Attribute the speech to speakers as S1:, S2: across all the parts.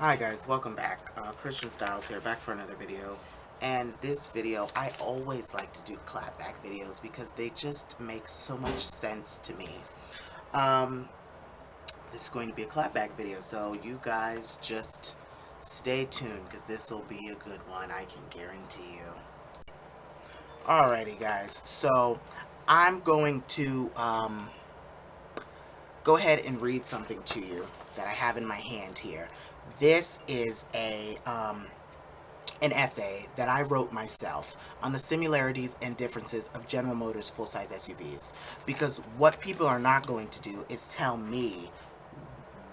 S1: Hi guys, welcome back. Christian Styles here, back for another video. And this video, I always like to do clapback videos because they just make so much sense to me. Um, this is going to be a clapback video, so you guys just stay tuned because this will be a good one, I can guarantee you. Alrighty guys, so I'm going to go ahead and read something to you that I have in my hand here. This is an essay that I wrote myself on the similarities and differences of General Motors full-size SUVs. Because what people are not going to do is tell me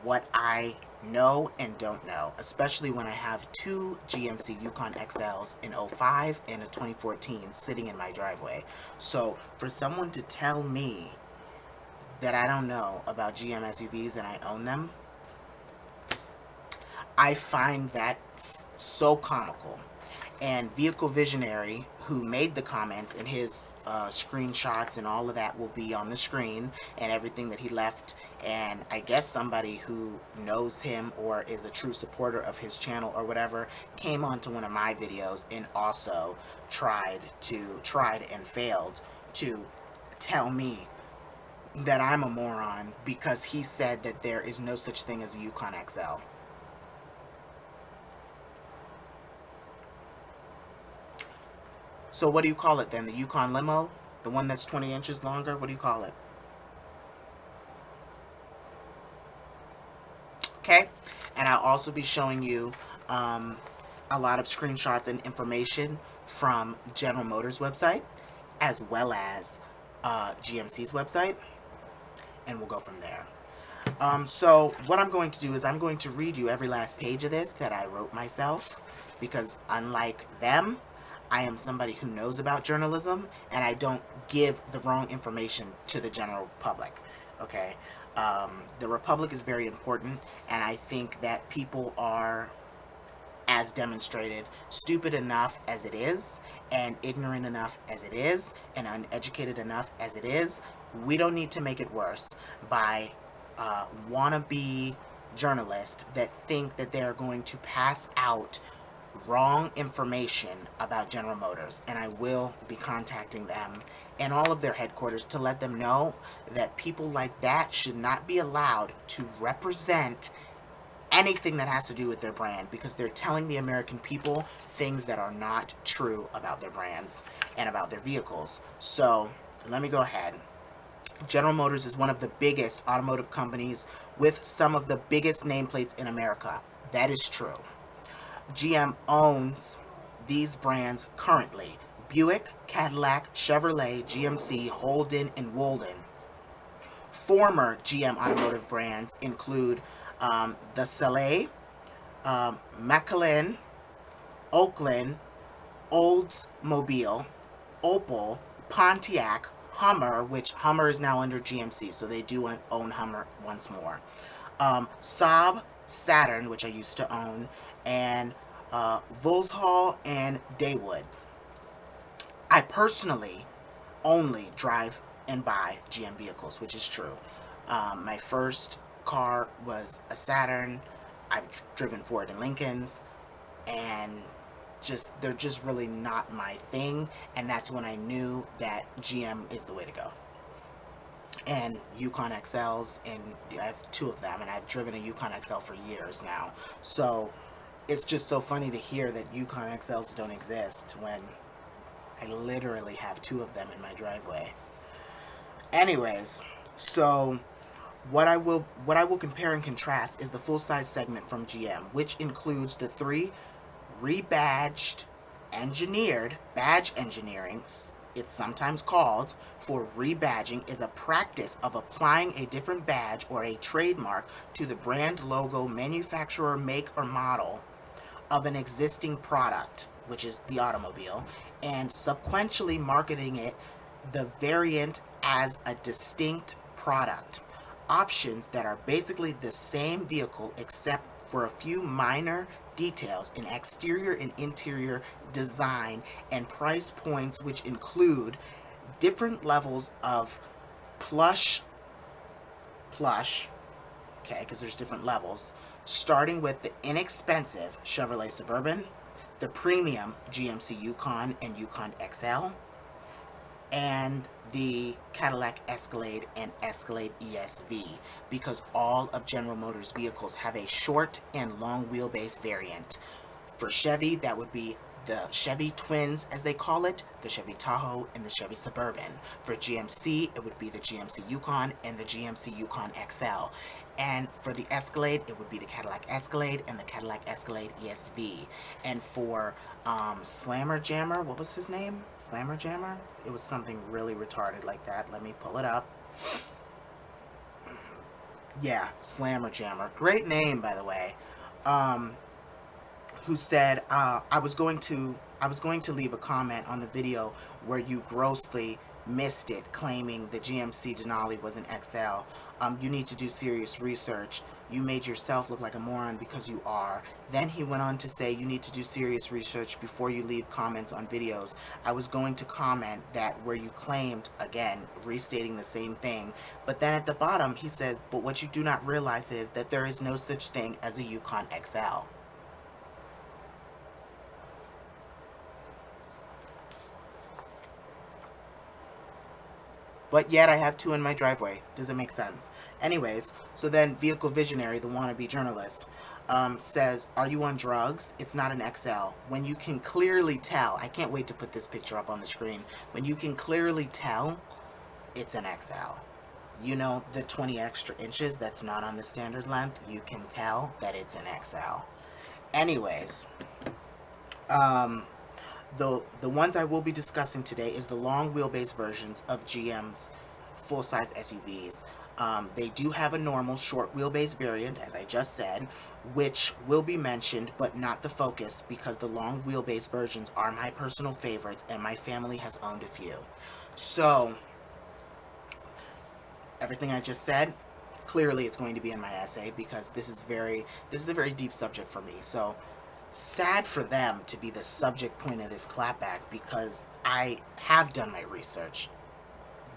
S1: what I know and don't know, especially when I have two GMC Yukon XLs in 05 and a 2014 sitting in my driveway. So for someone to tell me that I don't know about GM SUVs and I own them, I find that so comical. And Vehicle Visionary, who made the comments, and his screenshots and all of that will be on the screen, and everything that he left. And I guess somebody who knows him or is a true supporter of his channel or whatever came onto one of my videos and also tried and failed to tell me that I'm a moron because he said that there is no such thing as a Yukon XL. So what do you call it then? The Yukon Limo? The one that's 20 inches longer? What do you call it? Okay? And I'll also be showing you a lot of screenshots and information from General Motors' website, as well as GMC's website, and we'll go from there. So what I'm going to do is I'm going to read you every last page of this that I wrote myself, because unlike them, I am somebody who knows about journalism, and I don't give the wrong information to the general public. Okay? The Republic is very important, and I think that people are, as demonstrated, stupid enough as it is, and ignorant enough as it is, and uneducated enough as it is. We don't need to make it worse by wannabe journalists that think that they're going to pass out wrong information about General Motors, and I will be contacting them and all of their headquarters to let them know that people like that should not be allowed to represent anything that has to do with their brand, because they're telling the American people things that are not true about their brands and about their vehicles. So let me go ahead. General Motors is one of the biggest automotive companies with some of the biggest nameplates in America. That is true. GM owns these brands currently: Buick, Cadillac, Chevrolet, GMC, Holden, and Walden. Former GM automotive brands include the Soleil, Macallan, Oakland, Oldsmobile, Opel, Pontiac, Hummer, which Hummer is now under GMC, so they do own Hummer once more. Saab, Saturn, which I used to own, and Vauxhall and Daewoo. I personally only drive and buy GM vehicles, which is true. My first car was a Saturn. I've driven Ford and Lincolns, and they're just really not my thing, and that's when I knew that GM is the way to go. And Yukon XLs, and I have two of them, and I've driven a Yukon XL for years now. So it's just so funny to hear that Yukon XLs don't exist when I literally have two of them in my driveway. Anyways, so what I will compare and contrast is the full-size segment from GM, which includes the three rebadged, engineered, badge engineering, it's sometimes called, for rebadging is a practice of applying a different badge or a trademark to the brand logo, manufacturer, make, or model of an existing product, which is the automobile, and subsequently marketing it, the variant, as a distinct product. Options that are basically the same vehicle except for a few minor details in exterior and interior design and price points, which include different levels of plush, okay, because there's different levels, starting with the inexpensive Chevrolet Suburban, the premium GMC Yukon and Yukon XL, and the Cadillac Escalade and Escalade ESV, because all of General Motors vehicles have a short and long wheelbase variant. For Chevy, that would be the Chevy Twins, as they call it, the Chevy Tahoe, and the Chevy Suburban. For GMC, it would be the GMC Yukon and the GMC Yukon XL. And for the Escalade, it would be the Cadillac Escalade and the Cadillac Escalade ESV. And for Slammer Jammer, what was his name? Slammer Jammer? It was something really retarded like that. Let me pull it up. Yeah, Slammer Jammer. Great name, by the way. Who said I was going to leave a comment on the video where you grossly missed it, claiming the GMC Denali was an XL. You need to do serious research. You made yourself look like a moron because you are. Then he went on to say you need to do serious research before you leave comments on videos. I was going to comment that where you claimed, again, restating the same thing, but then at the bottom he says, but what you do not realize is that there is no such thing as a Yukon XL. But yet I have two in my driveway. Does it make sense? Anyways, so then Vehicle Visionary, the wannabe journalist, says, are you on drugs? It's not an XL. When you can clearly tell, I can't wait to put this picture up on the screen. When you can clearly tell, it's an XL. You know, the 20 extra inches that's not on the standard length, you can tell that it's an XL. Anyways, the ones I will be discussing today is the long wheelbase versions of GM's full-size SUVs. They do have a normal short wheelbase variant, as I just said, which will be mentioned but not the focus, because the long wheelbase versions are my personal favorites and my family has owned a few. So everything I just said, clearly it's going to be in my essay, because this is a very deep subject for me. So sad for them to be the subject point of this clapback, because I have done my research.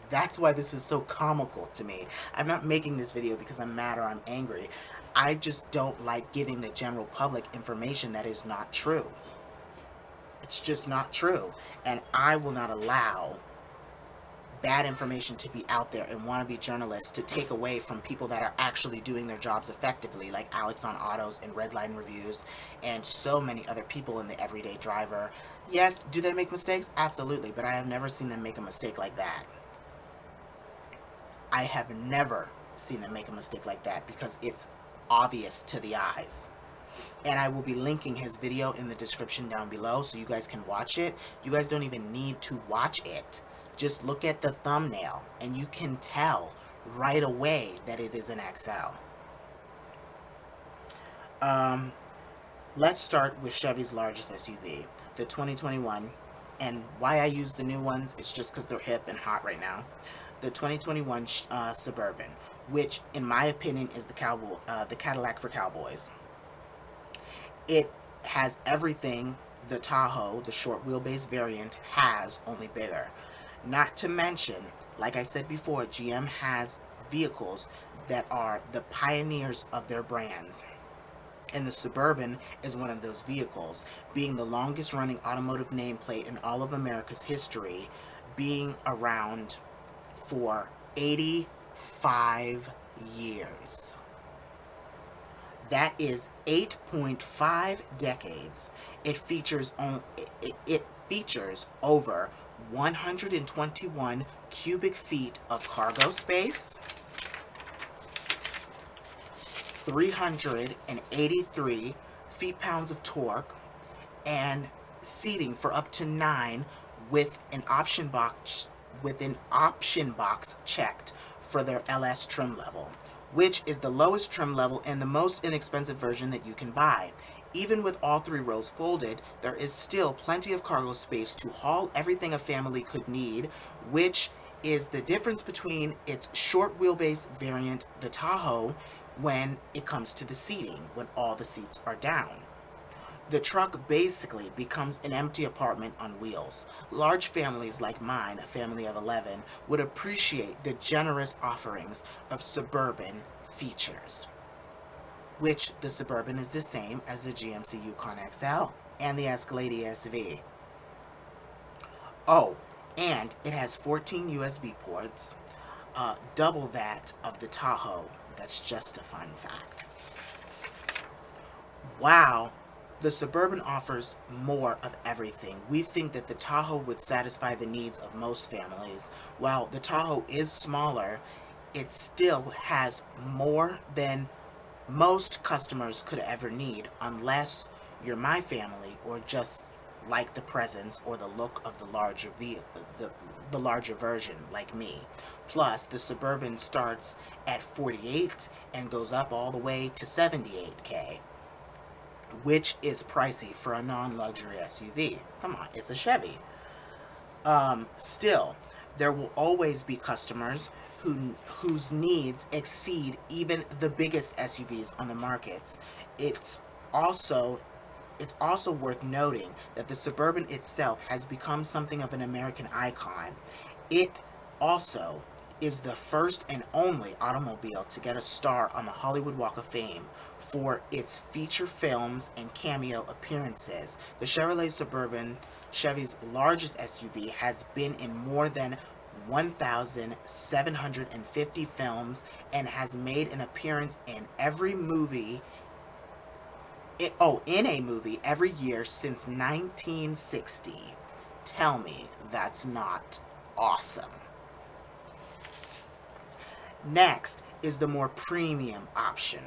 S1: That's why this is so comical to me. I'm not making this video because I'm mad or I'm angry. I just don't like giving the general public information that is not true. It's just not true. And I will not allow bad information to be out there and wannabe journalists to take away from people that are actually doing their jobs effectively, like Alex on Autos and Redline Reviews and so many other people in the Everyday Driver. Yes, do they make mistakes? Absolutely, but I have never seen them make a mistake like that. I have never seen them make a mistake like that, because it's obvious to the eyes. And I will be linking his video in the description down below so you guys can watch it. You guys don't even need to watch it. Just look at the thumbnail and you can tell right away that it is an XL. Let's start with Chevy's largest SUV, the 2021. And why I use the new ones, it's just because they're hip and hot right now. The 2021 Suburban, which in my opinion is the Cadillac for cowboys. It has everything the Tahoe, the short wheelbase variant, has, only bigger. Not to mention, like I said before, GM has vehicles that are the pioneers of their brands. And the Suburban is one of those vehicles, being the longest running automotive nameplate in all of America's history, being around for 85 years. That is 8.5 decades. It features over 121 cubic feet of cargo space, 383 feet-pounds of torque, and seating for up to 9 with an option box checked for their LS trim level, which is the lowest trim level and the most inexpensive version that you can buy. Even with all 3 rows folded, there is still plenty of cargo space to haul everything a family could need, which is the difference between its short wheelbase variant, the Tahoe, when it comes to the seating, when all the seats are down. The truck basically becomes an empty apartment on wheels. Large families like mine, a family of 11, would appreciate the generous offerings of Suburban features. which the Suburban is the same as the GMC Yukon XL and the Escalade ESV. Oh, and it has 14 USB ports, double that of the Tahoe. That's just a fun fact. Wow, the Suburban offers more of everything. We think that the Tahoe would satisfy the needs of most families. While the Tahoe is smaller, it still has more than most customers could ever need, unless you're my family or just like the presence or the look of the the larger version like me. Plus, the Suburban starts at 48 and goes up all the way to 78K, which is pricey for a non-luxury SUV. Come on, it's a Chevy. Still, there will always be customers whose needs exceed even the biggest SUVs on the markets. It's also it's also worth noting that the Suburban itself has become something of an American icon. It also is the first and only automobile to get a star on the Hollywood Walk of Fame for its feature films and cameo appearances. The Chevrolet Suburban, Chevy's largest SUV, has been in more than 1,750 films and has made an appearance in every movie in a movie every year since 1960. Tell me that's not awesome. Next is the more premium option.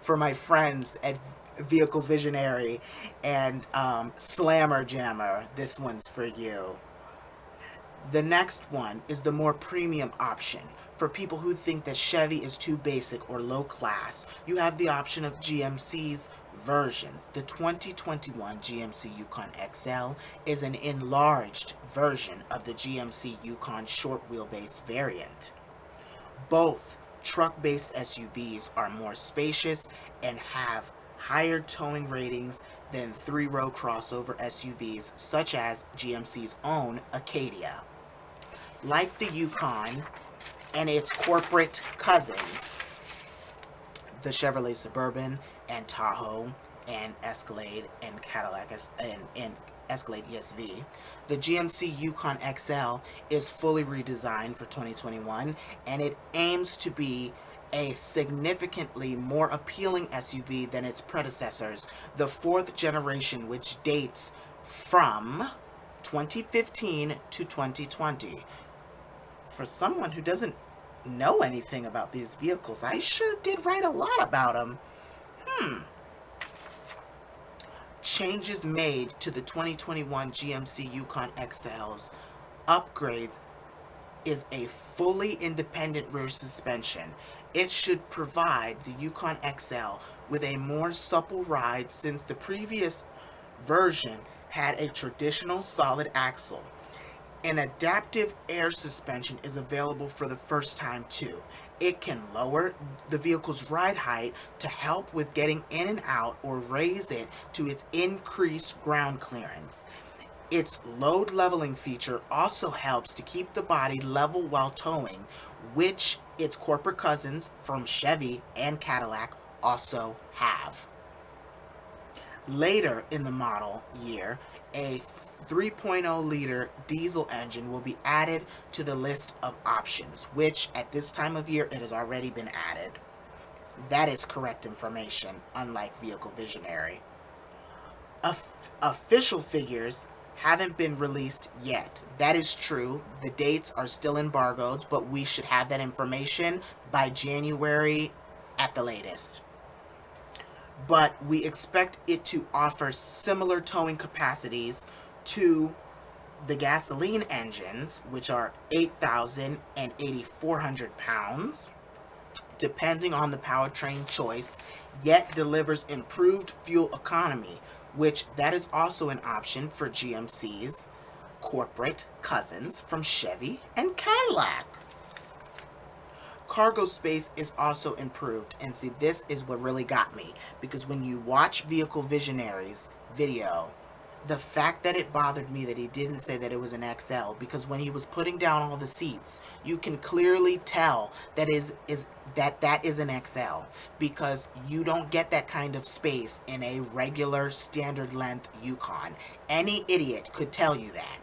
S1: For my friends at Vehicle Visionary and Slammer Jammer, this one's for you. The next one is the more premium option. For people who think that Chevy is too basic or low class, you have the option of GMC's versions. The 2021 GMC Yukon XL is an enlarged version of the GMC Yukon short wheelbase variant. Both truck-based SUVs are more spacious and have higher towing ratings than three-row crossover SUVs such as GMC's own Acadia. Like the Yukon and its corporate cousins, the Chevrolet Suburban and Tahoe and Escalade and Cadillac and Escalade ESV, the GMC Yukon XL is fully redesigned for 2021, and it aims to be a significantly more appealing SUV than its predecessors, the fourth generation, which dates from 2015 to 2020. For someone who doesn't know anything about these vehicles, I sure did write a lot about them. Changes made to the 2021 GMC Yukon XL's upgrades is a fully independent rear suspension. It should provide the Yukon XL with a more supple ride since the previous version had a traditional solid axle. An adaptive air suspension is available for the first time too. It can lower the vehicle's ride height to help with getting in and out or raise it to its increased ground clearance. Its load leveling feature also helps to keep the body level while towing, which its corporate cousins from Chevy and Cadillac also have. Later in the model year, a 3.0-liter diesel engine will be added to the list of options, which at this time of year it has already been added. That is correct information, unlike Vehicle Visionary. Official figures haven't been released yet. That is true. The dates are still embargoed, but we should have that information by January at the latest. But we expect it to offer similar towing capacities to the gasoline engines, which are 8,000 and 8,400 pounds, depending on the powertrain choice, yet delivers improved fuel economy, which that is also an option for GMC's corporate cousins from Chevy and Cadillac. Cargo space is also improved, and see, this is what really got me, because when you watch Vehicle Visionary's video, The fact that it bothered me that he didn't say that it was an XL, because when he was putting down all the seats, you can clearly tell that that is an XL, because you don't get that kind of space in a regular standard length Yukon. Any idiot could tell you that.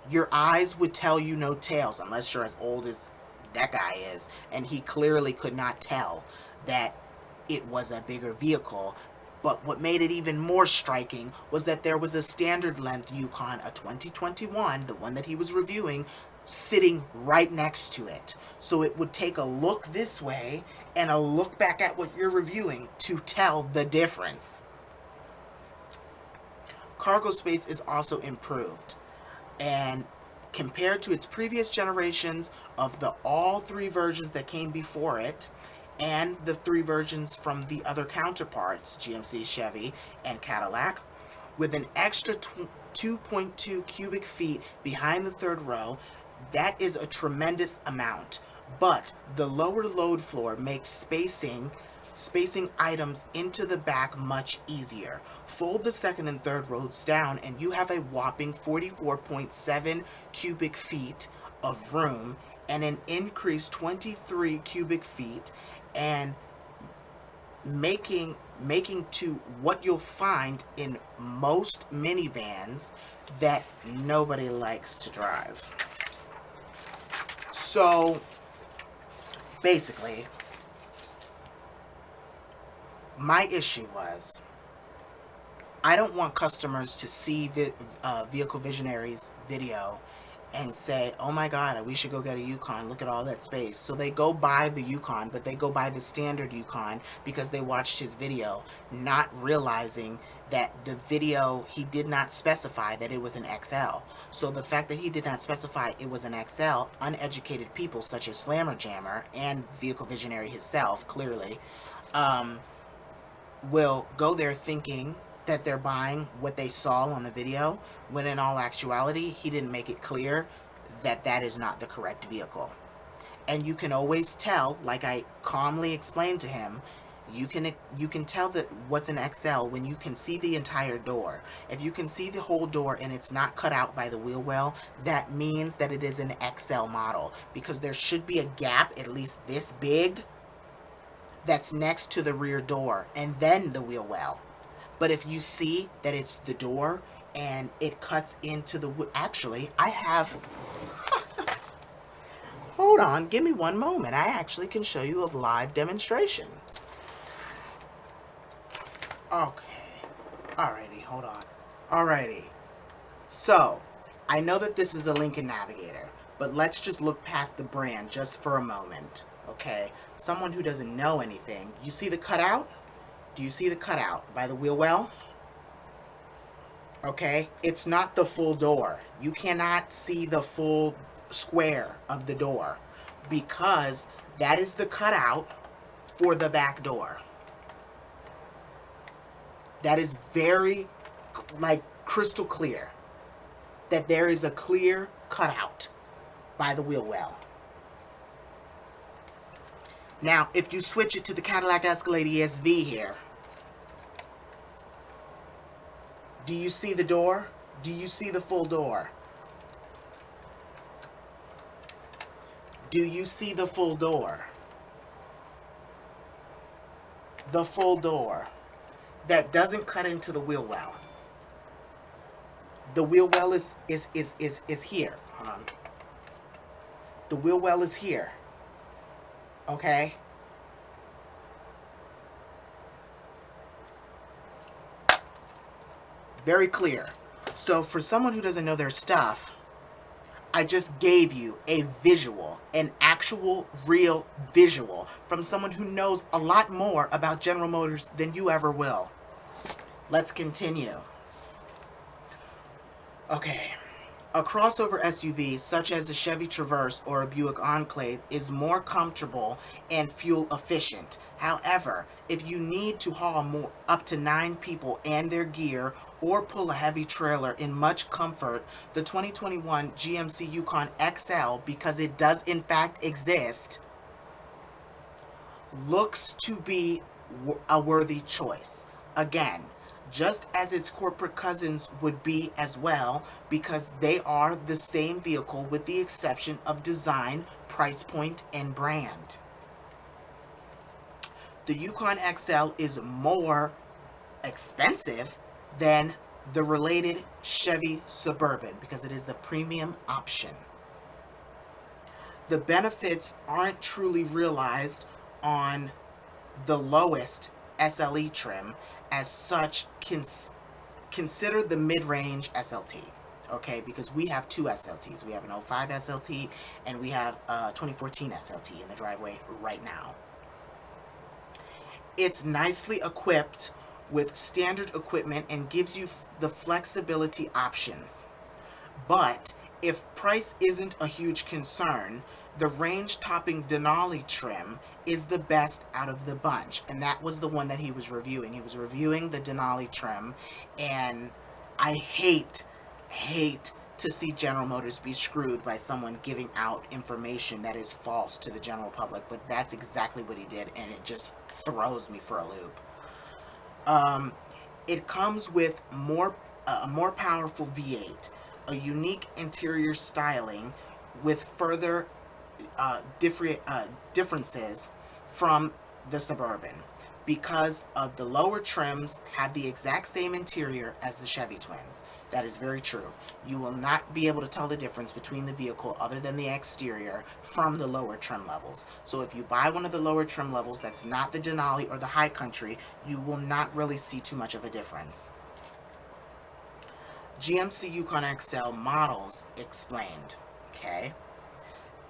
S1: Your eyes would tell you no tales, unless you're as old as that guy is, and he clearly could not tell that it was a bigger vehicle. But what made it even more striking was that there was a standard length Yukon, a 2021, the one that he was reviewing, sitting right next to it. So it would take a look this way and a look back at what you're reviewing to tell the difference. Cargo space is also improved, and compared to its previous generations of the all three versions that came before it, and the three versions from the other counterparts, GMC, Chevy, and Cadillac, with an extra 2.2 cubic feet behind the third row. That is a tremendous amount, but the lower load floor makes spacing items into the back much easier. Fold the second and third rows down and you have a whopping 44.7 cubic feet of room, and an increased 23 cubic feet, and making to what you'll find in most minivans that nobody likes to drive. So basically, my issue was, I don't want customers to see Vehicle Visionary's video and say, oh my god, we should go get a Yukon, look at all that space. So they go buy the Yukon, but they go buy the standard Yukon because they watched his video, not realizing that the video, he did not specify that it was an XL. So the fact that he did not specify it was an XL, uneducated people such as Slammer Jammer and Vehicle Visionary himself, clearly, will go there thinking that they're buying what they saw on the video, when in all actuality, he didn't make it clear that that is not the correct vehicle. And you can always tell, like I calmly explained to him, you can tell that what's an XL when you can see the entire door. If you can see the whole door and it's not cut out by the wheel well, that means that it is an XL model, because there should be a gap at least this big that's next to the rear door and then the wheel well. But if you see that it's the door and it cuts into the actually, I have hold on, give me one moment. I actually can show you a live demonstration. Okay. Alrighty, hold on. Alrighty. So, I know that this is a Lincoln Navigator, but let's just look past the brand just for a moment. Okay? Someone who doesn't know anything. You see the cutout? Do you see the cutout by the wheel well? Okay? It's not the full door. You cannot see the full square of the door, because that is the cutout for the back door. That is very, like, crystal clear, that there is a clear cutout by the wheel well. Now, if you switch it to the Cadillac Escalade ESV here, do you see the door? Do you see the full door? Do you see the full door? The full door that doesn't cut into the wheel well. The wheel well is here. Hold on. The wheel well is here. Okay? Very clear. So for someone who doesn't know their stuff, I just gave you a visual, an actual real visual from someone who knows a lot more about General Motors than you ever will. Let's continue. Okay. A crossover SUV such as the Chevy Traverse or a Buick Enclave is more comfortable and fuel efficient. However, if you need to haul up to 9 people and their gear, or pull a heavy trailer in much comfort, the 2021 GMC Yukon XL, because it does in fact exist, looks to be a worthy choice. Again, just as its corporate cousins would be as well, because they are the same vehicle with the exception of design, price point, and brand. The Yukon XL is more expensive than the related Chevy Suburban because it is the premium option. The benefits aren't truly realized on the lowest SLE trim. As such, consider the mid-range SLT, okay? Because we have two SLTs. We have an 05 SLT and we have a 2014 SLT in the driveway right now. It's nicely equipped with standard equipment and gives you the flexibility options. But if price isn't a huge concern, the range-topping Denali trim is the best out of the bunch. And that was the one that he was reviewing. He was reviewing the Denali trim, and I hate to see General Motors be screwed by someone giving out information that is false to the general public, but that's exactly what he did, and it just throws me for a loop. It comes with a more powerful V8, a unique interior styling with further differences from the Suburban, because of the lower trims have the exact same interior as the Chevy twins. That is very true. You will not be able to tell the difference between the vehicle other than the exterior from the lower trim levels. So if you buy one of the lower trim levels that's not the Denali or the High Country, you will not really see too much of a difference. GMC Yukon XL models explained. Okay.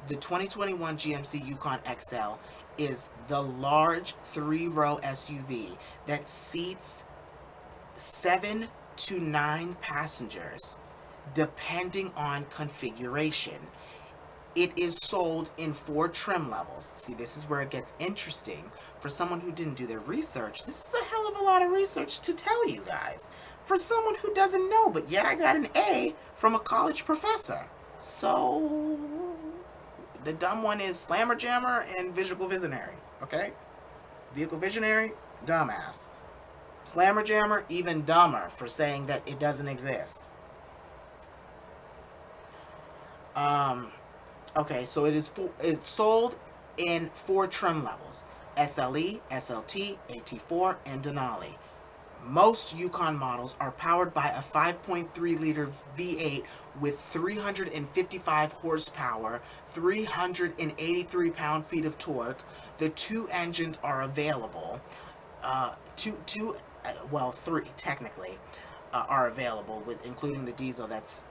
S1: The 2021 GMC Yukon XL is the large 3-row SUV that seats 7 to 9 passengers, depending on configuration. It is sold in 4 trim levels. See, this is where it gets interesting. For someone who didn't do their research, this is a hell of a lot of research to tell you guys. For someone who doesn't know, but yet I got an A from a college professor. So, the dumb one is Slammer Jammer and Visual Visionary, okay? Vehicle Visionary, dumbass. Slammer Jammer, even dumber for saying that it doesn't exist. Okay, so it's sold in 4 trim levels: SLE, SLT, AT4, and Denali. Most Yukon models are powered by a 5.3-liter V8 with 355 horsepower, 383 pound-feet of torque. The 2 engines are available. Three technically are available, with including the diesel that's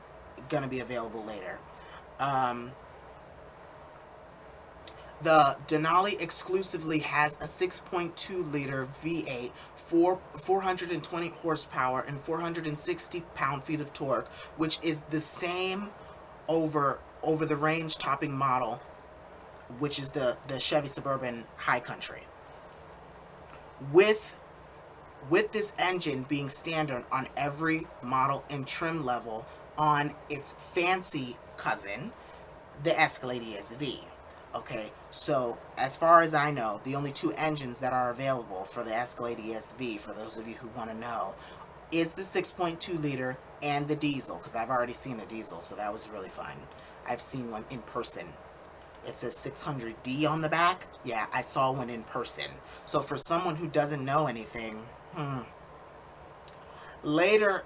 S1: going to be available later. The Denali exclusively has a 6.2-liter V8, 420 horsepower, and 460 pound-feet of torque, which is the same over the range-topping model, which is the Chevy Suburban High Country. With this engine being standard on every model and trim level on its fancy cousin, the Escalade ESV. Okay, so as far as I know, the only 2 engines that are available for the Escalade ESV, for those of you who want to know, is the 6.2-liter and the diesel, because I've already seen a diesel, so that was really fun. I've seen one in person. It says 600D on the back. Yeah, I saw one in person. So for someone who doesn't know anything, later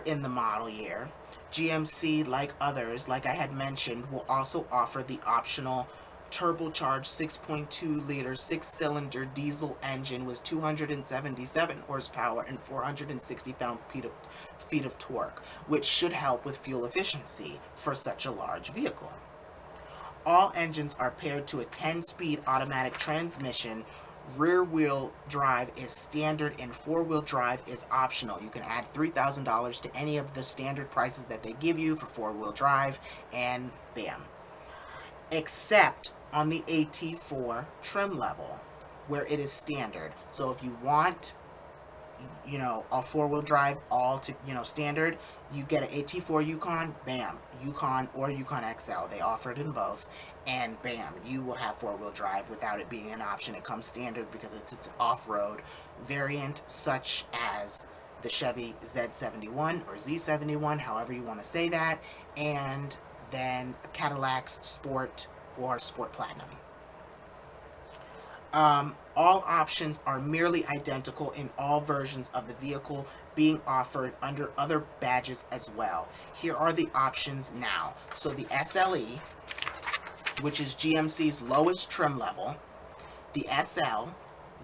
S1: in the model year, GMC, like others, like I had mentioned, will also offer the optional turbocharged 6.2-liter 6-cylinder diesel engine with 277 horsepower and 460 pound-feet of torque, which should help with fuel efficiency for such a large vehicle. All engines are paired to a 10-speed automatic transmission. Rear-wheel drive is standard and 4-wheel drive is optional. You can add $3,000 to any of the standard prices that they give you for 4-wheel drive, and bam. Except on the AT4 trim level, where it is standard. So if you want you know, a four-wheel drive, all to, you know, standard. You get an AT4 Yukon, bam, Yukon or Yukon XL. They offer it in both, and bam, you will have four-wheel drive without it being an option. It comes standard because it's an off-road variant, such as the Chevy Z71 or Z71, however you want to say that, and then Cadillac's Sport or Sport Platinum. All options are merely identical in all versions of the vehicle being offered under other badges as well. Here are the options now. So the SLE, which is GMC's lowest trim level, the SL,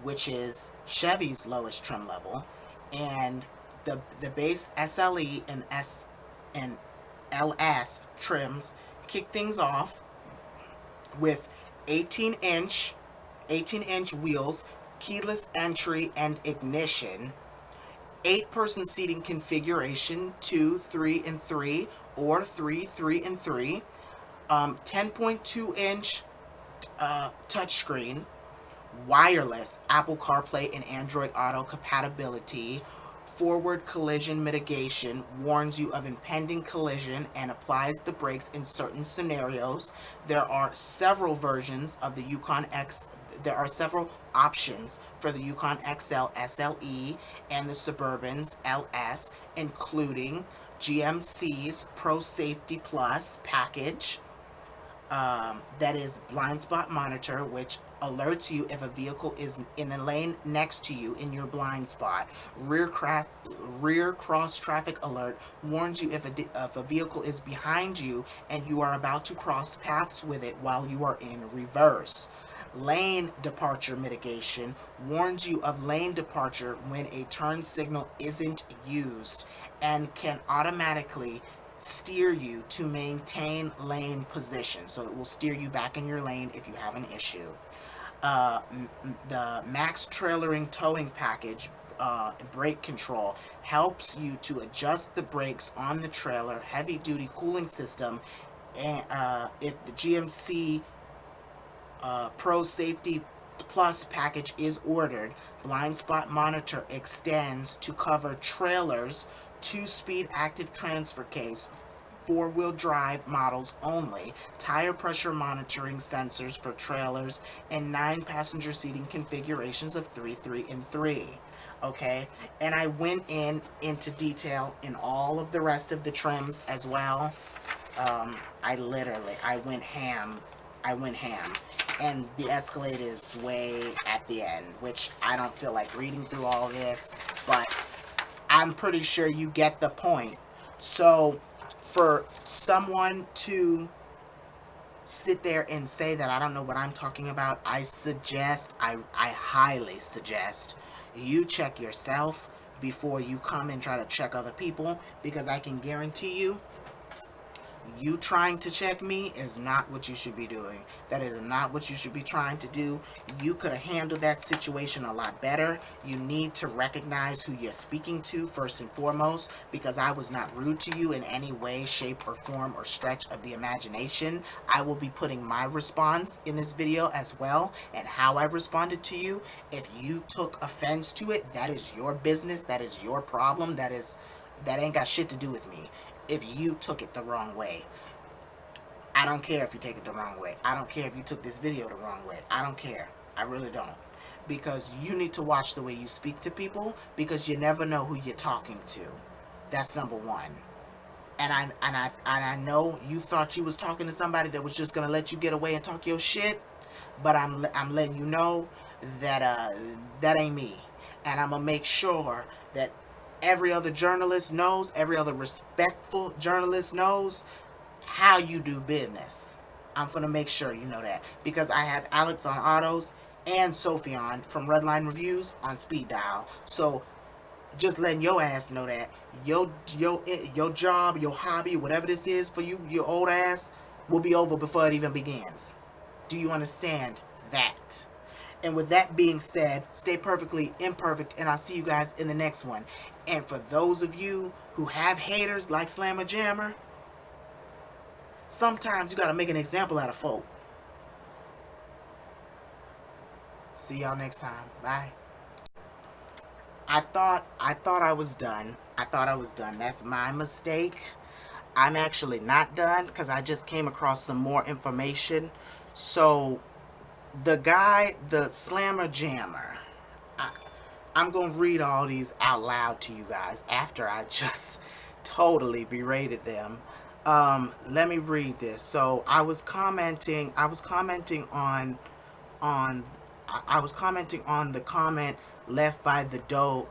S1: which is Chevy's lowest trim level, and the base SLE and LS trims kick things off with 18-inch wheels, keyless entry and ignition, 8-person seating configuration, 2, 3, and 3, or 3, 3, and 3, 10.2-inch touchscreen, wireless Apple CarPlay and Android Auto compatibility, forward collision mitigation, warns you of impending collision and applies the brakes in certain scenarios. There are several versions of the Yukon X. There are several options for the Yukon XL, SLE, and the Suburban's LS, including GMC's Pro Safety Plus package, that is blind spot monitor, which alerts you if a vehicle is in a lane next to you in your blind spot. Rear cross traffic alert warns you if a vehicle is behind you and you are about to cross paths with it while you are in reverse. Lane departure mitigation warns you of lane departure when a turn signal isn't used and can automatically steer you to maintain lane position. So it will steer you back in your lane if you have an issue. The max trailering towing package, brake control, helps you to adjust the brakes on the trailer, heavy duty cooling system, and if the GMC Pro Safety Plus package is ordered, blind spot monitor extends to cover trailers, 2-speed active transfer case, 4-wheel drive models only, tire pressure monitoring sensors for trailers, and 9-passenger seating configurations of 3, 3, and 3. Okay, and I went into detail in all of the rest of the trims as well. I went ham. And the Escalade is way at the end, which I don't feel like reading through all this, but I'm pretty sure you get the point. So for someone to sit there and say that I don't know what I'm talking about, I highly suggest you check yourself before you come and try to check other people, because I can guarantee you trying to check me is not what you should be doing. That is not what you should be trying to do. You could have handled that situation a lot better. You need to recognize who you're speaking to first and foremost, because I was not rude to you in any way, shape, or form, or stretch of the imagination. I will be putting my response in this video as well, and how I responded to you. If you took offense to it, that is your business. That is your problem. That ain't got shit to do with me. If you took it the wrong way, I don't care if you take it the wrong way. I don't care if you took this video the wrong way. I don't care. I really don't. Because you need to watch the way you speak to people, because you never know who you're talking to. That's number one. And I know you thought you was talking to somebody that was just gonna let you get away and talk your shit, but I'm letting you know that that ain't me. And I'm gonna make sure that every other journalist knows, every other respectful journalist knows how you do business. I'm gonna make sure you know that, because I have Alex on autos and Sophion from Redline Reviews on speed dial. So just letting your ass know that your job, your hobby, whatever this is for you, your old ass, will be over before it even begins. Do you understand that? And with that being said, stay perfectly imperfect, and I'll see you guys in the next one. And for those of you who have haters like Slammer Jammer, sometimes you gotta make an example out of folk. See y'all next time. Bye. I thought I was done. I thought I was done. That's my mistake. I'm actually not done because I just came across some more information. So the guy, the slammer jammer, I, I'm gonna read all these out loud to you guys after I just totally berated them. Let me read this. So on I was commenting on the comment left by the dope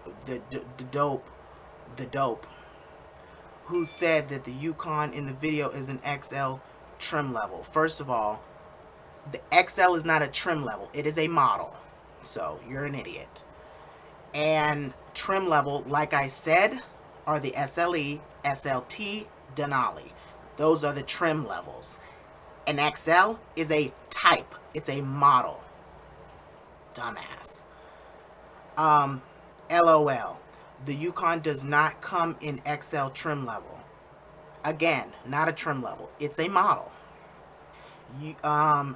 S1: who said that the Yukon in the video is an XL trim level. First of all, the XL is not a trim level. It is a model. So you're an idiot. And trim level, like I said, are the SLE, SLT, Denali. Those are the trim levels. An XL is a type. It's a model. Dumbass. LOL. The Yukon does not come in XL trim level. Again, not a trim level. It's a model.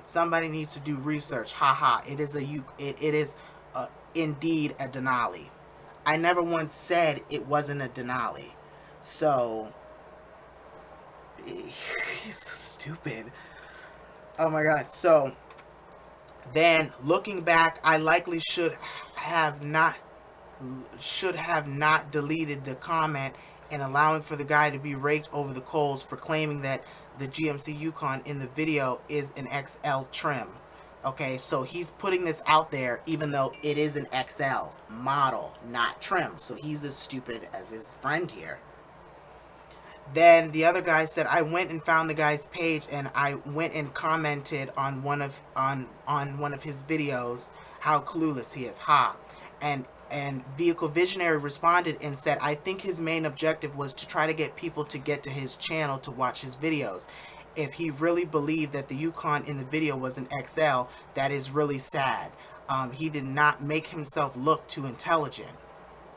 S1: Somebody needs to do research. Haha. It is indeed a Denali. I never once said it wasn't a Denali. So he's so stupid. Oh my god. So then looking back, I likely have not should have not deleted the comment and allowing for the guy to be raked over the coals for claiming that the GMC Yukon in the video is an XL trim. Okay, so he's putting this out there even though it is an XL model, not trim. So he's as stupid as his friend here. Then the other guy said, I went and found the guy's page and I went and commented on one of his videos how clueless he is. Ha. And Vehicle Visionary responded and said, I think his main objective was to try to get people to get to his channel to watch his videos. If he really believed that the Yukon in the video was an XL, that is really sad. He did not make himself look too intelligent.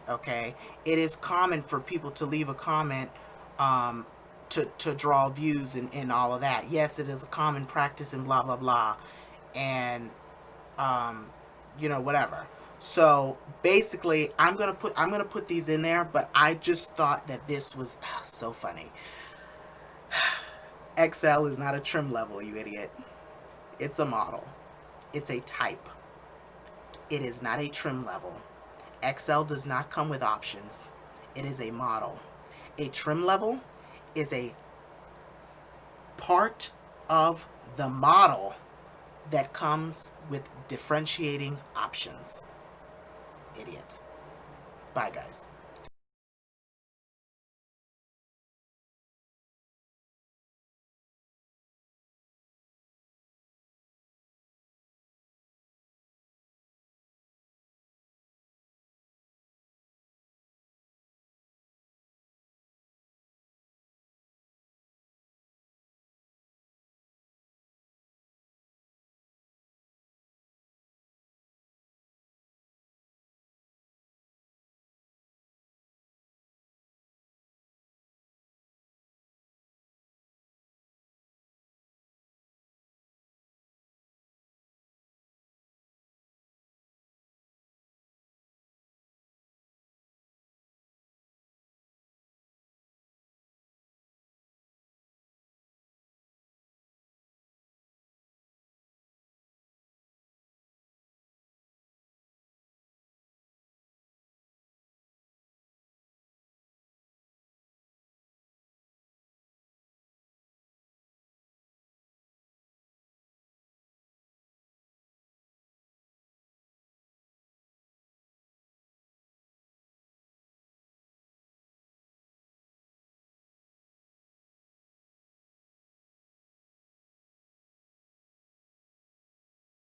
S1: Okay? It is common for people to leave a comment to draw views and all of that. Yes, it is a common practice and blah, blah, blah. And, whatever. So basically, I'm gonna put these in there, but I just thought that this was so funny. XL is not a trim level, you idiot. It's a model. It's a type. It is not a trim level. XL does not come with options. It is a model. A trim level is a part of the model that comes with differentiating options. Idiot. Bye, guys.